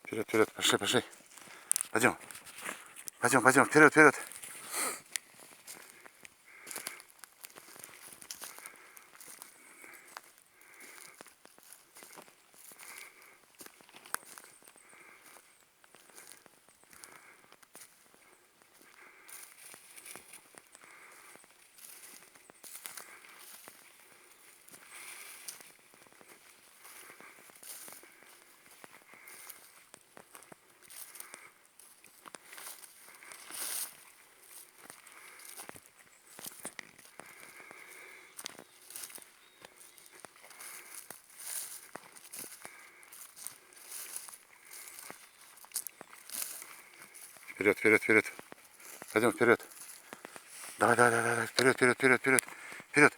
Вперед, вперед, пошли, пошли. Пойдем. Пойдем, пойдем, вперед, вперед. Вперед, вперед, вперед. Пойдем вперед. Давай, давай, давай, давай. Вперед, вперед, вперед, вперед. Вперед.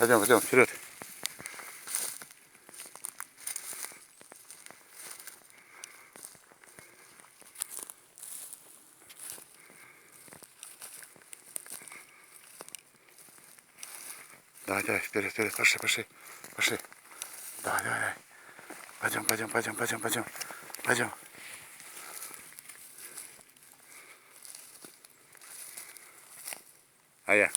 Пойдем, пойдем, вперед. Давай, давай, вперед, вперед, пошли, пошли, пошли. Давай, давай, давай. Пойдем, пойдем, пойдем, пойдем, пойдем. Пойдем. А я.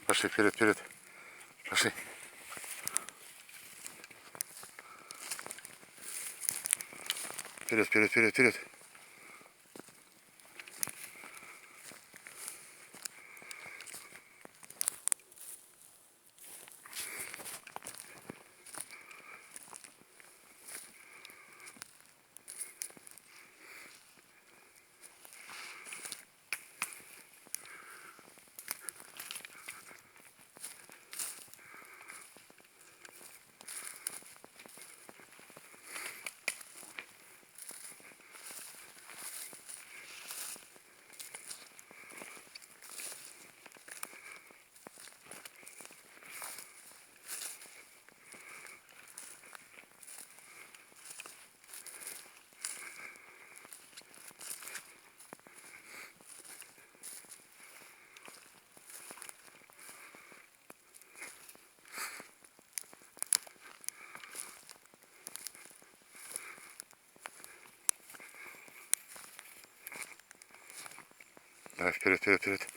Пошли, вперед, вперед. Пошли. Вперед, вперед, вперед, вперед. Давай, вперед, вперед, вперед.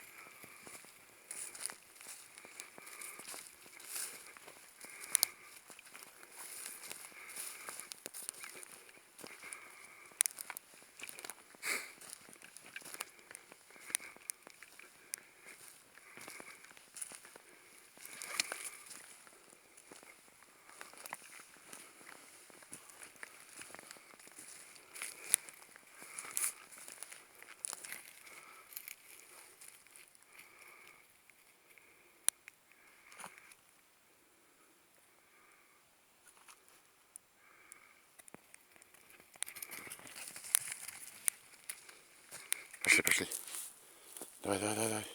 Пошли, пошли. Давай, давай, давай, давай.